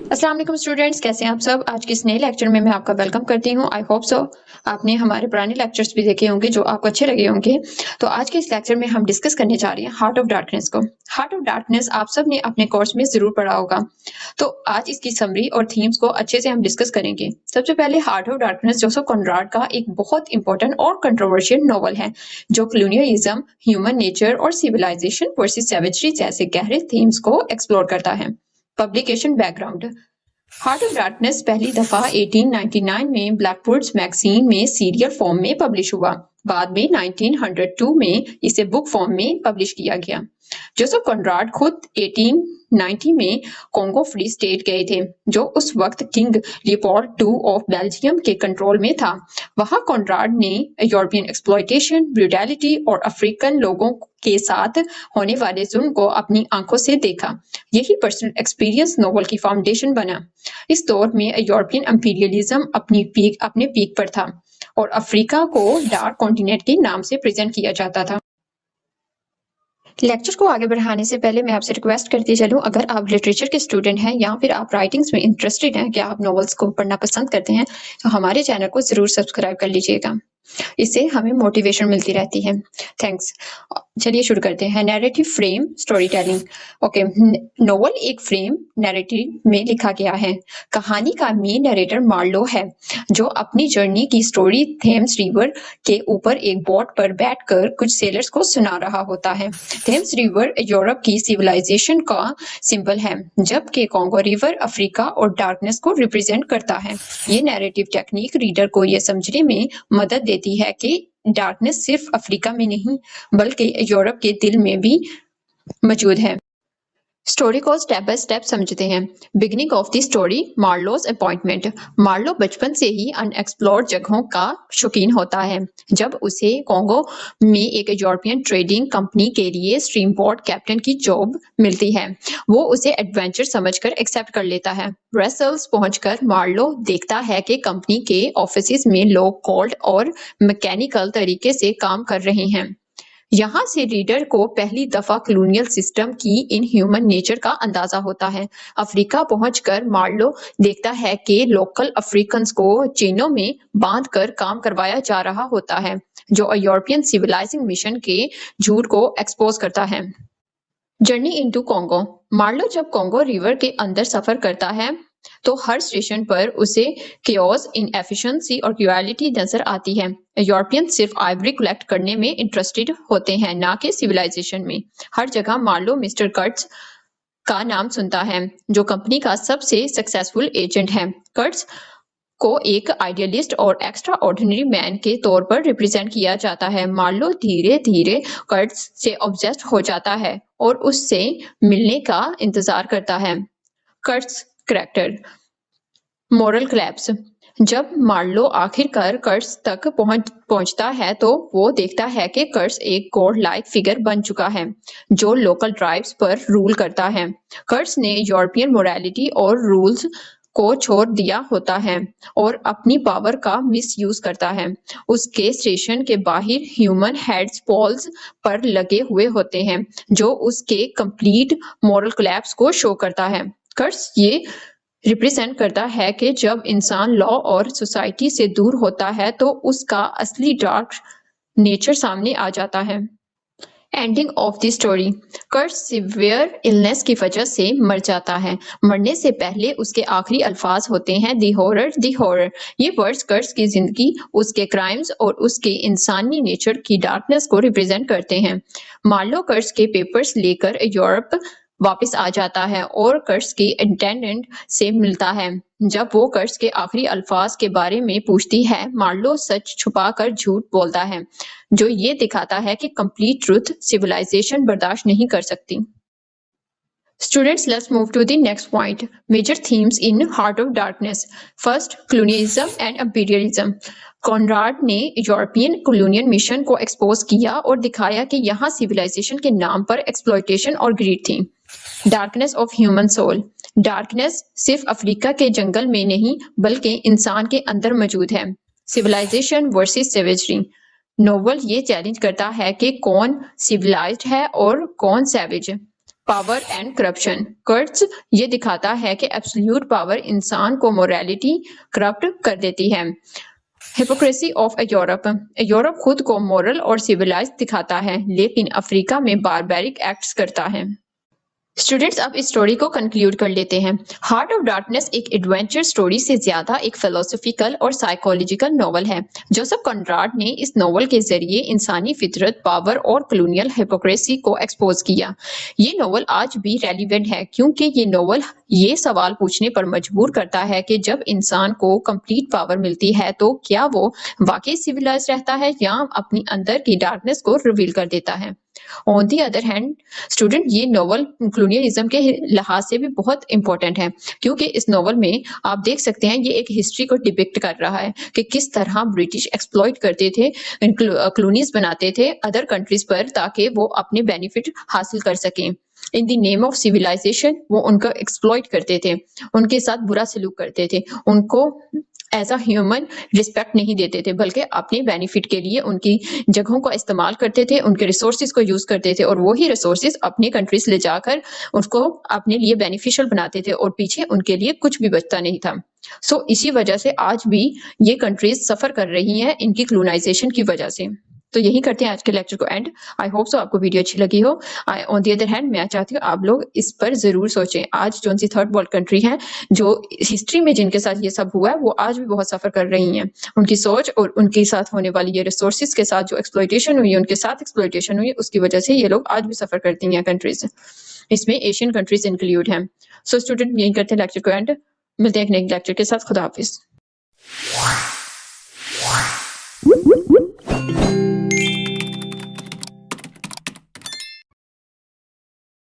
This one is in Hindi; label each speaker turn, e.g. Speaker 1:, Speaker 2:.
Speaker 1: अस्सलाम वालेकुम स्टूडेंट्स, कैसे हैं आप सब। आज के इस नए लेक्चर में मैं आपका वेलकम करती हूं। आई होप सो आपने हमारे पुराने लेक्चर्स भी देखे होंगे जो आपको अच्छे लगे होंगे। तो आज के इस लेक्चर में हम डिस्कस करने जा रहे हैं हार्ट ऑफ डार्कनेस को। हार्ट ऑफ डार्कनेस आप सब ने अपने कोर्स में जरूर पढ़ा होगा। तो आज इसकी समरी और थीम्स को अच्छे से हम डिस्कस करेंगे। सबसे पहले heart of darkness Joseph Conrad का एक बहुत इंपॉर्टेंट और कंट्रोवर्शियल नॉवल है जो कॉलोनियलिज्म, ह्यूमन नेचर और सिविलाइजेशन वर्सेस सैवेजरी जैसे गहरे थीम्स को एक्सप्लोर करता है। Publication background. Heart of darkness पहली दफा 1899 में ब्लैकबर्ड्स मैगजीन में सीरियल फॉर्म में पब्लिश हुआ। बाद में 1902 में इसे बुक फॉर्म में पब्लिश किया गया। जोसेफ कॉनराड खुद 1890 में कॉन्गो फ्री स्टेट गए थे जो उस वक्त king Leopold II of Belgium के कंट्रोल में था। वहां कॉनराड ने यूरोपियन एक्सप्लॉयटेशन, ब्रूटैलिटी और अफ्रीकन लोगों के साथ होने वाले जुल्म को अपनी आंखों से देखा। यही पर्सनल एक्सपीरियंस नोवेल की फाउंडेशन बना। इस दौर में यूरोपियन इंपीरियलिज्म अपने पीक पर था और अफ्रीका को डार्क कॉन्टिनेंट के नाम से प्रेजेंट किया जाता था। लेक्चर को आगे बढ़ाने से पहले मैं आपसे रिक्वेस्ट करती चलूं, अगर आप लिटरेचर के स्टूडेंट हैं या फिर आप राइटिंग्स में इंटरेस्टेड हैं, कि आप नॉवेल्स को पढ़ना पसंद करते हैं, तो हमारे चैनल को जरूर सब्सक्राइब कर लीजिएगा। इससे हमें मोटिवेशन मिलती रहती है। थैंक्स। चलिए शुरू करते हैं। Narrative frame story telling. Okay, novel एक फ्रेम नैरेटिव में लिखा गया है। कहानी का मेन नरेटर मार्लो है जो अपनी जर्नी की स्टोरी थेम्स रिवर के ऊपर एक बोट पर बैठकर कुछ सेलर्स को सुना रहा होता है। थेम्स रिवर यूरोप की सिविलाइजेशन का सिंबल है, जबकि कॉन्गो रिवर अफ्रीका और डार्कनेस को रिप्रेजेंट करता है। ये नैरेटिव टेक्निक रीडर को यह समझने में मदद देती है कि डार्कनेस सिर्फ अफ्रीका में नहीं बल्कि यूरोप के दिल में भी मौजूद है। स्टोरी को स्टेप बाय स्टेप समझते हैं। Beginning of the story, Marlow's appointment. Marlow बचपन से ही अनएक्सप्लोर्ड जगहों का शौकीन होता है। जब उसे कॉन्गो में एक यूरोपियन ट्रेडिंग कंपनी के लिए स्ट्रीमबोट कैप्टन की जॉब मिलती है, वो उसे एडवेंचर समझकर एक्सेप्ट कर लेता है। ब्रसेल्स पहुंचकर मार्लो देखता है कि कंपनी के ऑफिस में लोग कोल्ड और मैकेनिकल तरीके से काम कर रहे हैं। यहाँ से रीडर को पहली दफा कॉलोनियल सिस्टम की इनह्यूमन नेचर का अंदाजा होता है। अफ्रीका पहुंचकर मार्लो देखता है कि लोकल अफ्रीकन्स को चेनों में बांधकर काम करवाया जा रहा होता है, जो यूरोपियन सिविलाइजिंग मिशन के झूठ को एक्सपोज करता है। Journey into Congo. मार्लो जब कॉन्गो रिवर के अंदर सफर करता है तो हर स्टेशन पर उसे केओस, इनएफिशिएंसी और क्रुएलिटी नजर आती है। यूरोपियन सिर्फ आइवरी कलेक्ट करने में इंटरेस्टेड होते हैं, ना कि सिविलाइजेशन में। हर जगह मार्लो मिस्टर कर्ट्स का नाम सुनता है जो कंपनी का सबसे सक्सेसफुल एजेंट है। कर्ट्स को एक आइडियलिस्ट और एक्स्ट्रा ऑर्डिनरी मैन के तौर पर रिप्रेजेंट किया जाता है। मार्लो धीरे धीरे कर्ट्स से ऑब्सेस्ड हो जाता है और उससे मिलने का इंतजार करता है। Kurtz character. Moral collapse. जब मार्लो आखिरकार कर्ट्स तक पहुंचता है तो वो देखता है कि कर्ट्स एक गॉड लाइक फिगर बन चुका है जो लोकल ट्राइब्स पर रूल करता है। कर्ट्स ने यूरोपियन मोरालिटी और रूल्स को छोड़ दिया होता है और अपनी पावर का मिसयूज करता है। उसके स्टेशन के बाहर ह्यूमन हेड्स पोल्स पर लगे हुए होते हैं जो उसके कंप्लीट मोरल कोलैप्स को शो करता है। कर्ट्स ये रिप्रेजेंट करता है कि जब इंसान लॉ और सोसाइटी से दूर होता है तो उसका असली डार्क नेचर सामने आ जाता है। Ending of the story. Kurtz severe illness की वजह से मर जाता है। मरने से पहले उसके आखिरी अल्फाज होते हैं दी हॉरर दी हॉरर। ये वर्ड्स कर्ट की जिंदगी, उसके क्राइम्स और उसके इंसानी नेचर की डार्कनेस को रिप्रेजेंट करते हैं। मार्लो कर्ट के पेपर्स लेकर यूरोप वापस आ जाता है और कर्ट्स की इंटेंडेंट से मिलता है। जब वो कर्ट्स के आखिरी अल्फाज के बारे में पूछती है, मार्लो सच छुपाकर झूठ बोलता है, जो ये दिखाता है कि कंप्लीट ट्रुथ सिविलाइजेशन बर्दाश्त नहीं कर सकती। Students, let's move to the next point. Major themes in Heart of Darkness. First, colonialism and imperialism. Conrad ने यूरोपियन कॉलोनियल मिशन को एक्सपोज किया और दिखाया कि यहाँ सिविलाइजेशन के नाम पर एक्सप्लॉयटेशन और ग्रीड थी। Darkness of human soul. Darkness सिर्फ अफ्रीका के जंगल में नहीं बल्कि इंसान के अंदर मौजूद है। Civilization versus savagery. नोवेल ये चैलेंज करता है कि कौन सिविलाइज्ड है और कौन savage. Power and corruption. Kurtz ये दिखाता है कि एब्सोल्यूट पावर इंसान को मोरालिटी करप्ट कर देती है। Hypocrisy of Europe. यूरोप खुद को मॉरल और सिविलाइज दिखाता है, लेकिन अफ्रीका में बारबैरिक एक्ट्स करता है। स्टूडेंट्स, अब इस स्टोरी को कंक्लूड कर लेते हैं। हार्ट ऑफ डार्कनेस एक एडवेंचर स्टोरी से ज्यादा एक फिलोसॉफिकल और साइकोलॉजिकल नॉवल है। जोसेफ कॉनराड ने इस नॉवल के जरिए इंसानी फितरत, पावर और कॉलोनियल हिपोक्रेसी को एक्सपोज किया। ये नॉवल आज भी रेलिवेंट है क्योंकि ये नॉवल ये सवाल पूछने पर मजबूर करता है कि जब इंसान को कंप्लीट पावर मिलती है तो क्या वो वाकई सिविलाइज रहता है या अपनी अंदर की डार्कनेस को रिवील कर देता है। On the other hand student, ये नॉवल कॉलोनियलिज्म के लिहाज से भी बहुत इंपॉर्टेंट है क्योंकि इस नॉवल में आप देख सकते हैं ये एक हिस्ट्री को डिपिक्ट कर रहा है कि किस तरह ब्रिटिश एक्सप्लॉइट करते थे, कॉलोनीज बनाते थे अदर कंट्रीज पर ताकि वो अपने बेनिफिट हासिल कर सकें। In the name of civilization वो उनको एक्सप्लॉइट करते थे, उनके साथ बुरा सलूक करते थे, उनको एज अ ह्यूमन रिस्पेक्ट नहीं देते थे, बल्कि अपने बेनिफिट के लिए उनकी जगहों का इस्तेमाल करते थे, उनके रिसोर्सेज को यूज करते थे और वही रिसोर्सेज अपने कंट्रीज ले जाकर उसको अपने लिए बेनिफिशियल बनाते थे और पीछे उनके लिए कुछ भी बचता नहीं था। सो इसी वजह से आज भी ये कंट्रीज सफर कर रही हैं इनकी कॉलोनाइजेशन की वजह से। तो यही करते हैं आज के लेक्चर को एंड। आई होप सो आपको वीडियो अच्छी लगी हो। ऑन दी अदर हैंड मैं चाहती हूँ आप लोग इस पर जरूर सोचें। आज जो सी थर्ड वर्ल्ड कंट्री है जो हिस्ट्री में जिनके साथ ये सब हुआ है वो आज भी बहुत सफर कर रही हैं। उनकी सोच और उनके साथ होने वाली ये रिसोर्सेज के साथ जो एक्सप्लॉइटेशन हुई, उनके साथ एक्सप्लॉइटेशन हुई, उसकी वजह से ये लोग आज भी सफर करती हैं कंट्रीज। इसमें एशियन कंट्रीज इंक्लूड हैं। सो स्टूडेंट यही करते हैं लेक्चर को एंड। मिलते हैं एक नए लेक्चर के साथ। खुदा हाफिज।